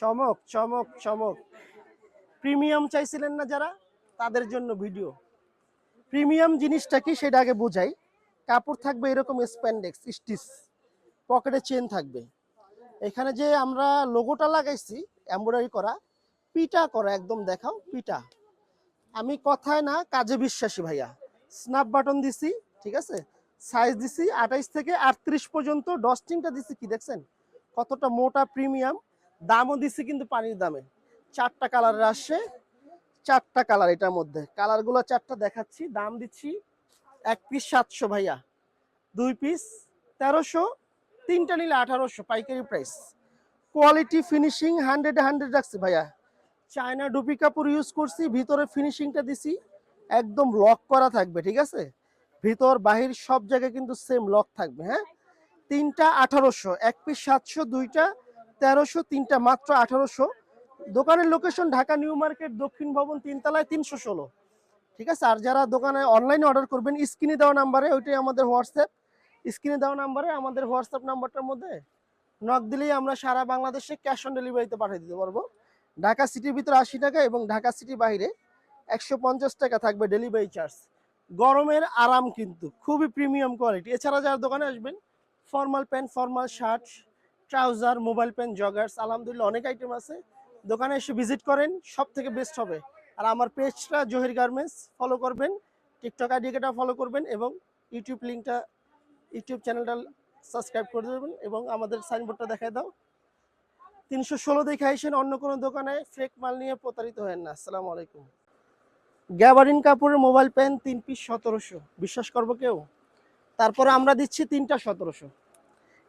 চমক চমক চমক। প্রিমিয়াম চাইছিলেন না যারা, তাদের জন্য ভিডিও। প্রিমিয়াম জিনিসটা কি সেটা আগে বোঝাই। কাপড় থাকবে এরকম স্প্যান্ডেক্স স্টিচ, পকেটে চেন থাকবে। এখানে যে আমরা লোগোটা লাগাইছি এমব্রয়ডারি করা, পিটা করা, একদম দেখাও পিটা। আমি কথায় না কাজে বিশ্বাসী ভাইয়া। স্ন্যাপ বাটন দিছি, ঠিক আছে। সাইজ দিছি 28 থেকে 38 পর্যন্ত। ডস্টিংটা দিছি কি দেখছেন কতটা মোটা, প্রিমিয়াম। দামও দিছি কিন্তু পানির দামে। 4টা কালারের আসছে, 4টা কালার এটার মধ্যে। কালারগুলো 4টা দেখাচ্ছি। দাম দিচ্ছি 1 পিস 700 ভাইয়া, 2 পিস 1300, 3টা নিলে 1800 পাইকারি প্রাইস। কোয়ালিটি ফিনিশিং 100 রাখছি ভাইয়া। চায়না ডুপি কাপড় ইউজ করছি, ভিতরে ফিনিশিংটা দিছি একদম লক করা থাকবে, ঠিক আছে। ভিতর বাহির সব জায়গায় কিন্তু সেম লক থাকবে। হ্যাঁ, 3টা 1800, 1 পিস 700, 2টা 1300, 3টা মাত্র 1800। দোকানের লোকেশন ঢাকা নিউ মার্কেট, দক্ষিণ ভবন, 3তলায়, 316, ঠিক আছে। আর যারা দোকানে অনলাইনে অর্ডার করবেন, স্ক্রিনে দেওয়া নাম্বারে, ওইটাই আমাদের হোয়াটসঅ্যাপ। স্ক্রিনে দেওয়া নাম্বারে আমাদের হোয়াটসঅ্যাপ নাম্বারটার মধ্যে নক দিলেই আমরা সারা বাংলাদেশে ক্যাশ অন ডেলিভারিতে পাঠিয়ে দিতে পারবো। ঢাকা সিটির ভিতরে 80 টাকা এবং ঢাকা সিটির বাইরে 150 টাকা থাকবে ডেলিভারি চার্জ। গরমের আরাম কিন্তু খুবই প্রিমিয়াম কোয়ালিটি। এছাড়া যারা দোকানে আসবেন, formal pant, formal shirt, trouser, mobile pant, joggers, আলহামদুলিল্লাহ অনেক আইটেম আছে। দোকানে এসে ভিজিট করেন, সব থেকে বেস্ট হবে। আর আমার পেজটা জহির গার্মেন্টস ফলো করবেন, টিকটক আইডিটা ফলো করবেন এবং ইউটিউব চ্যানেলটা সাবস্ক্রাইব করে দেবেন এবং আমাদের সাইনবোর্ডটা দেখায় দাও। 316 দেখে আইসেন, অন্য কোনো দোকানে ফেক মাল নিয়ে প্রতারিত হবেন না। আসসালামু আলাইকুম। গ্যাবারিন কাপড়ের মোবাইল প্যান 3 পিস 1700, বিশ্বাস করবো কেউ? তারপরে আমরা দিচ্ছি 3টা 1700।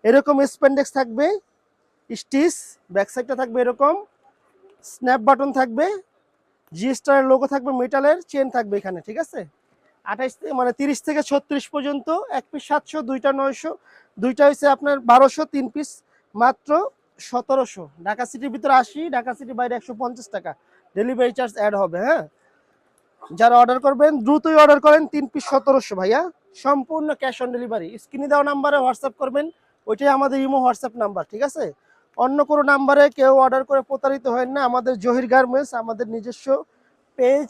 এরকম স্প্যান্ডেক্স থাকবে, স্টিচ, ব্যাক সাইডটা থাকবে এরকম, স্ন্যাপ বাটন থাকবে, জি স্টারের লোগো থাকবে, মেটালের চেন থাকবে এখানে, ঠিক আছে। 30 থেকে 36 পর্যন্ত। 1 পিস 700, 2টা 900, 2টা হচ্ছে আপনার 1200, 3 পিস মাত্র 1700। ঢাকা সিটির ভিতরে 80, ঢাকা সিটির বাইরে 150 টাকা ডেলিভারি চার্জ অ্যাড হবে। হ্যাঁ, যারা অর্ডার করবেন দ্রুতই অর্ডার করেন। 3 পিস 1700 ভাইয়া, সম্পূর্ণ ক্যাশ অন ডেলিভারি। স্ক্রিনে দেওয়া নাম্বারে হোয়াটসঅ্যাপ করবেন, ওইটাই আমাদের ইমো হোয়াটসঅ্যাপ নাম্বার, ঠিক আছে। অন্য কোনো নাম্বারে কেউ অর্ডার করে প্রতারিত হয় না। আমাদের জহির গার্মেন্টস, আমাদের নিজস্ব পেজ,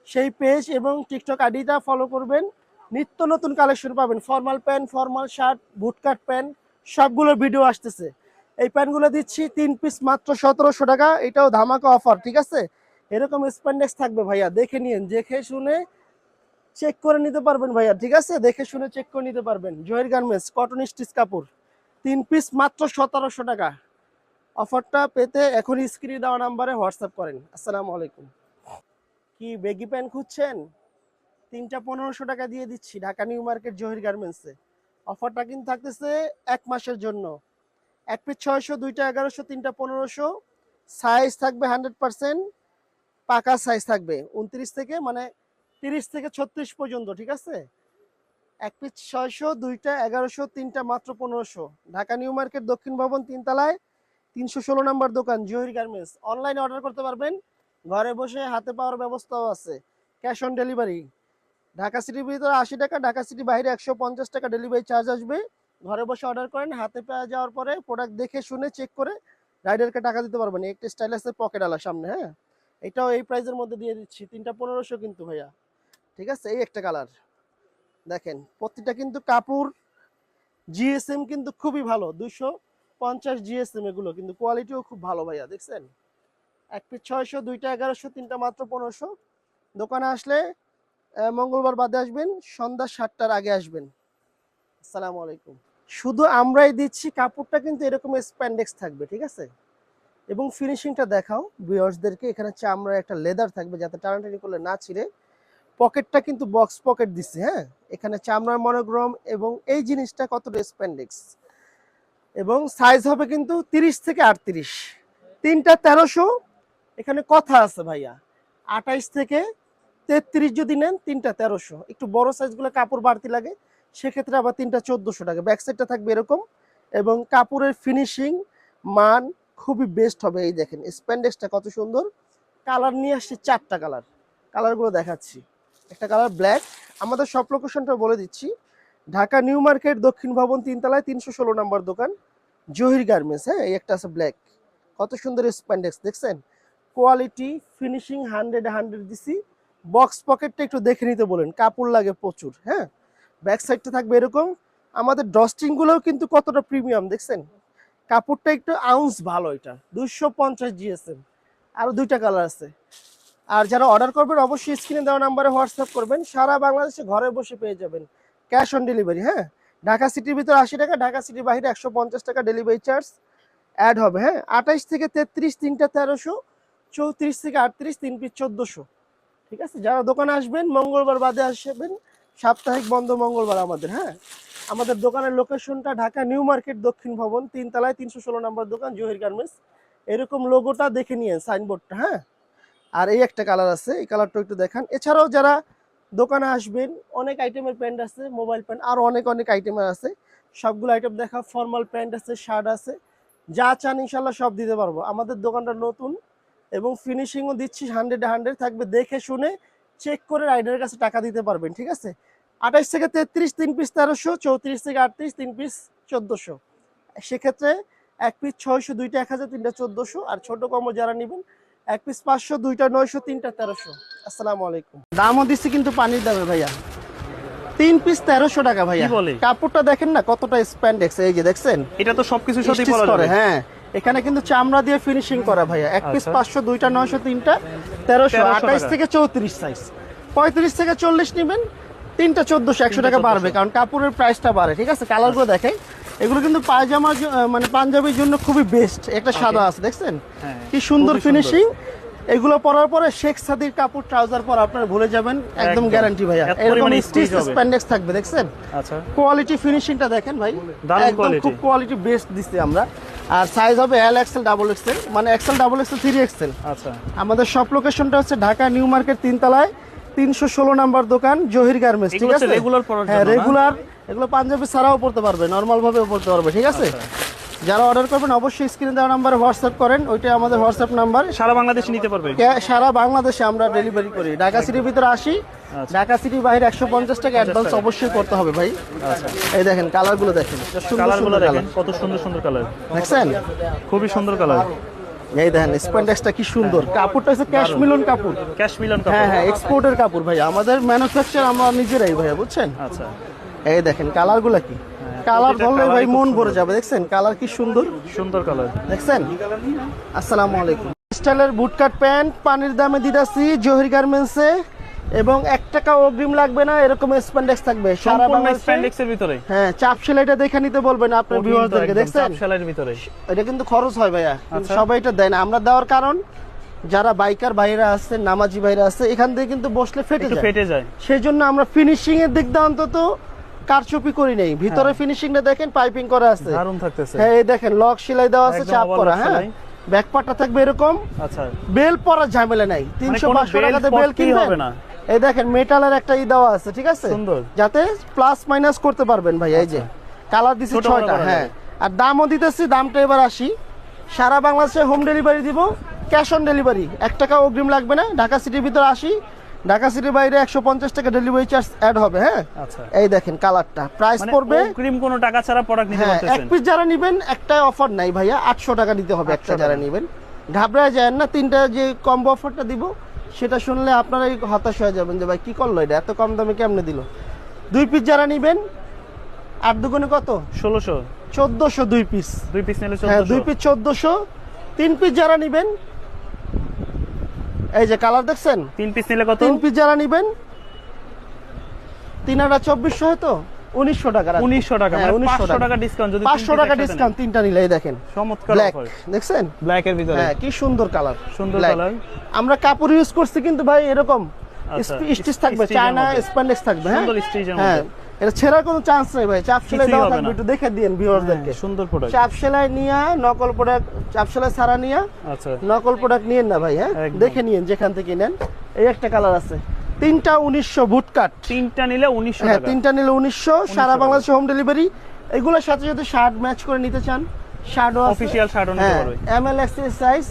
সেই পেজ এবং টিকটক আইডিটা ফলো করবেন। নিত্য নতুন কালেকশন পাবেন। Formal pant, formal shirt, bootcut pant, সবগুলো ভিডিও আসতেছে। এই প্যান্টগুলো দিচ্ছি 3 পিস মাত্র 1700 টাকা। এটাও ধামাকা অফার, ঠিক আছে। এরকম স্প্যান্ডেক্স থাকবে ভাইয়া, দেখে নিন, দেখে শুনে চেক করে নিতে পারবেন ভাইয়া, ঠিক আছে। দেখে শুনে চেক করে নিতে পারবেন। জহির গার্মেন্টস কটন স্টিচ কাপড় 3 পিস মাত্র 1700 টাকা। অফারটা পেতে এখন স্ক্রিনে দেওয়া নাম্বারে হোয়াটসঅ্যাপ করেন। আসসালামু আলাইকুম। কি বেগি প্যান্ট খুঁজছেন? 3টা 1500 টাকা দিয়ে দিচ্ছি ঢাকা নিউ মার্কেট জহির গার্মেন্টসে। অফারটা কিন্তু থাকতেছে 1 মাসের জন্য। 1 পিস 600, 2টা 1100, 3টা 1500। সাইজ থাকবে 100% পাকা সাইজ থাকবে 29 থেকে, মানে 30 থেকে 36 পর্যন্ত, ঠিক আছে। 1 পিস 600, 2টা 1100, 3টা মাত্র 1500। ঢাকা নিউ মার্কেট, দক্ষিণ ভবন, 3তলায়, 316 নম্বর দোকান জহির গার্মেন্টস। অনলাইনে অর্ডার করতে পারবেন, ঘরে বসে হাতে পাওয়ার ব্যবস্থাও আছে, ক্যাশ অন ডেলিভারি। ঢাকা সিটির ভিতরে 80 টাকা, ঢাকা সিটি বাইরে 150 টাকা ডেলিভারি চার্জ আসবে। ঘরে বসে অর্ডার করেন, হাতে পেয়ে যাওয়ার পরে প্রোডাক্ট দেখে শুনে চেক করে রাইডারকে টাকা দিতে পারবেন। একটা স্টাইল আছে পকেট আলা সামনে। হ্যাঁ, এটাও এই প্রাইসের মধ্যে দিয়ে দিচ্ছি। 3টা 1500 কিন্তু ভাইয়া, ঠিক আছে। এই একটা কালার দেখেন, প্রতিটা কিন্তু কাপড় জিএসএম কিন্তু খুবই ভালো, 250 জিএসএম। এগুলো কিন্তু কোয়ালিটিও খুব ভালো ভাইয়া, দেখছেন। 1 পিস 600, 2টা 1100, 3টা মাত্র 1500। দোকানে আসলে মঙ্গলবার বাদে আসবেন, সন্ধ্যা 7টার আগে আসবেন। আসসালামু আলাইকুম। শুধু আমরাই দিচ্ছি, কাপড়টা কিন্তু এরকম স্প্যান্ডেক্স থাকবে, ঠিক আছে। এবং ফিনিশিংটা দেখাও ভিউয়ার্সদেরকে। এখানে চামড়ার একটা লেদার থাকবে যাতে টানাটানি করলে না ছিঁড়ে। পকেটটা কিন্তু বক্স পকেট দিচ্ছে। হ্যাঁ, এখানে চামড়ার মনোগ্রাম এবং এই জিনিসটা কতটা স্প্যান্ডেক্স। এবং সাইজ হবে কিন্তু 30 থেকে 38। 3টা 1300। এখানে কথা আছে ভাইয়া, 28 থেকে 33 যদি নেন 3টা 1300। একটু বড় সাইজগুলো কাপড় বাড়তি লাগে, সেক্ষেত্রে আবার 3টা 1400 টাকা। ব্যাক সাইডটা থাকবে এরকম এবং কাপড়ের ফিনিশিং মান খুবই বেস্ট হবে। এই দেখেন স্প্যান্ডেক্সটা কত সুন্দর। কালার নিয়ে আসছি 4টা কালার, কালারগুলো দেখাচ্ছি। একটা কালার ব্ল্যাক। আমাদের সব লোকেশনটা বলে দিচ্ছি, ঢাকা নিউ মার্কেট, দক্ষিণ ভবন, 3তলায়, 316 নম্বর দোকান জহির গার্মেন্টস। হ্যাঁ, এই একটা আছে ব্ল্যাক, কত সুন্দর স্প্যান্ডেক্স দেখছেন, কোয়ালিটি ফিনিশিং 100 দিছি। বক্স পকেটটা একটু দেখে নিতে বলেন, কাপড় লাগে প্রচুর। হ্যাঁ, ব্যাক সাইডটা থাকবে এরকম। আমাদের ড্রস্টিং গুলোও কিন্তু কতটা প্রিমিয়াম দেখছেন, কাপড়টা একটু আউন্স ভালো। এটা 250 জিএসএম, আরো 2টা কালার আছে। আর যারা অর্ডার করবেন অবশ্যই স্ক্রিনে দেওয়া নাম্বারে হোয়াটসঅ্যাপ করবেন, সারা বাংলাদেশে ঘরে বসে পেয়ে যাবেন, ক্যাশ অন ডেলিভারি। হ্যাঁ, ঢাকা সিটির ভিতরে 80 টাকা, ঢাকা সিটির বাইরে 150 টাকা ডেলিভারি চার্জ অ্যাড হবে। হ্যাঁ, 28 থেকে 33 তিনটা 1300, 34 থেকে 38 3 পিস 1400। ঠিক আছে, যারা দোকানে আসবেন মঙ্গলবার বাদে আসবেন, সাপ্তাহিক বন্ধ মঙ্গলবার আমাদের। হ্যাঁ, আমাদের দোকানের লোকেশনটা ঢাকা নিউ মার্কেট দক্ষিণ ভবন 3 তলায় 316 নম্বর দোকান, জহির গার্মেন্টস। এরকম লোগোটা দেখে নিয়েন, সাইনবোর্ডটা। হ্যাঁ, আর এই একটা কালার আছে, এই কালারটা একটু দেখান। এছাড়াও যারা দোকানে আসবেন অনেক আইটেমের প্যান্ট আছে, মোবাইল প্যান্ট, আর অনেক আইটেমের আছে। সবগুলো আইটেম দেখা, ফর্মাল প্যান্ট আছে, শার্ট আছে, যা চান ইনশাল্লাহ সব দিতে পারবো। আমাদের দোকানটা নতুন এবং ফিনিশিংও দিচ্ছি 100 থাকবে, দেখে শুনে চেক করে রাইডারের কাছে টাকা দিতে পারবেন। ঠিক আছে, 28 থেকে 33 3 পিস 1300, 34 থেকে 38 3 পিস 1400। সেক্ষেত্রে এক পিস 600, দুইটা 1000, তিনটা 1400। আর ছোট কম্বো যারা নেবেন এক পিস 500, দুইটা 900, তিনটা 1300। আসসালামু আলাইকুম। দামও দিচ্ছি কিন্তু পানির দামে ভাইয়া, 3 পিস 1300 টাকা ভাইয়া। কাপড়টা দেখেন না কতটা স্প্যান্ডেক্স, এই যে দেখছেন, এটা তো সবকিছু সাথে বলা যাবে। হ্যাঁ, এখানে কিন্তু চামড়া দিয়ে ফিনিশিং করা ভাইয়া। এক পিস 500, দুইটা 900, তিনটা 1300। 28 থেকে 34 সাইজ, 35 থেকে 40 নেবেন, তিনটা 1400, 100 টাকা বাড়বে কারণ কাপড়ের প্রাইসটা বাড়ে। ঠিক আছে, কালারগুলো দেখাই। এগুলো কিন্তু পায়জামার মানে পাঞ্জাবির জন্য খুবই বেস্ট। একটা সাদা আছে দেখছেন, কি সুন্দর ফিনিশিং। এগুলো পরার পরে শেখ সাদির কাপড় ট্রাউজার পর আপনারা ভুলে যাবেন, একদম গ্যারান্টি ভাইয়া। এরকম স্টিচ স্প্যান্ডেক্স থাকবে দেখছেন। আচ্ছা, কোয়ালিটি ফিনিশিংটা দেখেন ভাই, একদম খুব কোয়ালিটি বেস্ট দিছি আমরা। আর সাইজ হবে এল এক্সেল ডাবল এক্সেল, মানে এক্সেল ডাবল এক্সেল 3 এক্সেল। আচ্ছা, আমাদের শপ লোকেশনটা হচ্ছে ঢাকা নিউ মার্কেট 3 তলায় 316 নম্বর দোকান, জহির গার্মেন্টস। ঠিক আছে, রেগুলার পরার জন্য। হ্যাঁ, রেগুলার। এগুলো পাঞ্জাবি ছাড়াও পড়তে পারবে, নরমাল ভাবেও পড়তে পারবে। ঠিক আছে, যারা অর্ডার করবেন অবশ্যই স্ক্রিনে দেওয়া নাম্বারে হোয়াটসঅ্যাপ করেন, ওইটা আমাদের হোয়াটসঅ্যাপ নাম্বার। সারা বাংলাদেশে নিতে পারবে, সারা বাংলাদেশে আমরা ডেলিভারি করি। ঢাকা সিটির ভিতরে 80, ঢাকা সিটির বাইরে 150 টাকা অ্যাডভান্স অবশ্যই করতে হবে ভাই। আচ্ছা, এই দেখেন কালারগুলো দেখেন, কালারগুলো দেখেন কত সুন্দর সুন্দর কালার দেখছেন, খুবই সুন্দর কালার। এই দেখেন স্প্যান্ডেক্সটা কি সুন্দর, কাপড়টা হচ্ছে ক্যাশমিলন কাপড়। ক্যাশমিলন কাপড়, হ্যাঁ হ্যাঁ, এক্সপোর্টের কাপড় ভাই, আমাদের ম্যানুফ্যাকচার আমরা নিজেরাই ভাইয়া, বুঝছেন। আচ্ছা, এই দেখেন কালারগুলো কি, কালার বললে ভাই মন ভরে যাবে। দেখছেন কালার কি সুন্দর, সুন্দর কালার দেখছেন। আসসালামু আলাইকুম। স্টাইলের বুটকাট প্যান্ট পানির দামে দিদাসি জহির গার্মেন্টসে, এবং 1 টাকা অগ্রিম লাগবে না, এরকম স্প্যান্ডেক্স থাকবে সারা বাংলাদেশে। স্প্যান্ডেক্সের ভিতরে হ্যাঁ, চাপ সেলাইটা দেখে নিতে বলবেন আপনার ভিউয়ারদেরকে। দেখছেন চাপ সেলাইয়ের ভিতরে, এটা কিন্তু খরচ হয় ভাইয়া, সবাই এটা দেয় না। আমরা দেওয়ার কারণ যারা বাইকার ভাইরা আছে, নামাজি ভাইরা আছে, এখান থেকে কিন্তু বসলে ফেটে যায়। সেই জন্য আমরা ফিনিশিং এর দিক দিয়ে অন্তত কারচুপি করি নাই। ভিতরে ফিনিশিংটা দেখেন, পাইপিং করা আছে, দারুণ থাকতেছে। হ্যাঁ, এই দেখেন লক সেলাই দেওয়া আছে, চাপ করা। হ্যাঁ, ব্যাক পার্টটা থাকবে এরকম। আচ্ছা, বেল পরার ঝামেলা নাই, 300-500 টাকাতে বেল কিনবে হবে না। এই দেখেন মেটালের একটা দেওয়া আছে, ঠিক আছে, যাতে প্লাস মাইনাস করতে পারবেন ভাই। এই যে কালার দিছি 6টা। হ্যাঁ, আর দামও দিতেছি, দামটা এবার আসি। সারা বাংলাদেশে হোম ডেলিভারি দিব, ক্যাশ অন ডেলিভারি, 1 টাকা অগ্রিম লাগবে না। ঢাকা সিটির ভিতরে 80, ঢাকা সিটির বাইরে 150 টাকা ডেলিভারি চার্জ অ্যাড হবে। হ্যাঁ, আচ্ছা, এই দেখেন কালারটা, প্রাইস পড়বে অগ্রিম কোনো টাকা ছাড়া প্রোডাক্ট নিতে পারতেছেন। এক পিস যারা নেবেন একটা অফার নাই ভাইয়া, 800 টাকা দিতে হবে একটা যারা নেবেন। ঘাবড়ায় যায় না, 3টা যে কম্বো অফারটা দিব সেটা শুনলে আপনারাই হতাশ হয়ে যাবেন যে ভাই কি করলো এটা, এত কম দামে কেমনে দিল। 2 পিস যারা নেবেন 8 দুগুণে কত, 1600, 1400 2 পিস। 2 পিস নিলে 1400। হ্যাঁ, 2 পিস 1400। 3 পিস যারা নেবেন, এই যে কালার দেখছেন, 3 পিস নিলে কত, 3 পিস যারা নেবেন 3 আর 2400 হয়তো 1900 টাকা। 1900 টাকা, হ্যাঁ, মানে 500 টাকা ডিসকাউন্ট। যদি 500 টাকা ডিসকাউন্ট 3টা নিলে। এই দেখেন চমৎকার অফার, দেখছেন ব্ল্যাক এর ভিতরে। হ্যাঁ, কি সুন্দর কালার, সুন্দর কালার। আমরা কাপড় ইউজ করছি কিন্তু ভাই এরকম স্টিচ থাকবে, চায়না স্প্যান্ডেক্স থাকবে। হ্যাঁ, সুন্দর স্টিচের হ্যাঁ, মধ্যে এটা ছেঁড়ার কোনো চান্স নেই ভাই। চাপ সেলাই দেওয়া থাকবে, একটু দেখে দিয়েন ভিউয়ারদেরকে। সুন্দর প্রোডাক্ট, চাপ সেলাই নিয়ে নকল প্রোডাক্ট, চাপ সেলাই ছাড়া নিয়ে আচ্ছা, নকল প্রোডাক্ট নিয়েন না ভাই। হ্যাঁ, দেখে নিয়েন যেখান থেকে নেন। এই একটা কালার আছে, 3টা 1900 বুটকাট। 3টা নিলে 1900 হ্যাঁ, টাকা। 3টা নিলে 1900, সারা বাংলাদেশে হোম ডেলিভারি। এগুলোর সাথে যদি শার্ট ম্যাচ করে নিতে চান, শার্টও আছে, অফিশিয়াল শার্টও নিতে পারবে। এমএল এক্সএল সাইজ,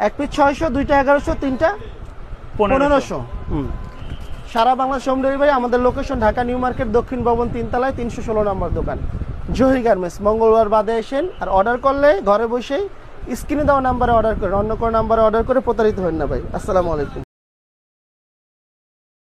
এক পিস 600, 2টা 1100, 3টা 1500। সারা বাংলাদেশ হোম ডেলিভারি। আমাদের লোকেশন ঢাকা নিউ মার্কেট দক্ষিণ ভবন 3 তলায় 316 নম্বর দোকান, জহির গার্মেন্টস। মঙ্গলবার বাদে আসেন, আর অর্ডার করলে ঘরে বসেই স্ক্রিনে দেওয়া নাম্বারে অর্ডার করেন, অন্য কোনো নাম্বারে অর্ডার করে প্রতারিত হবেন না ভাই। আসসালামু আলাইকুম।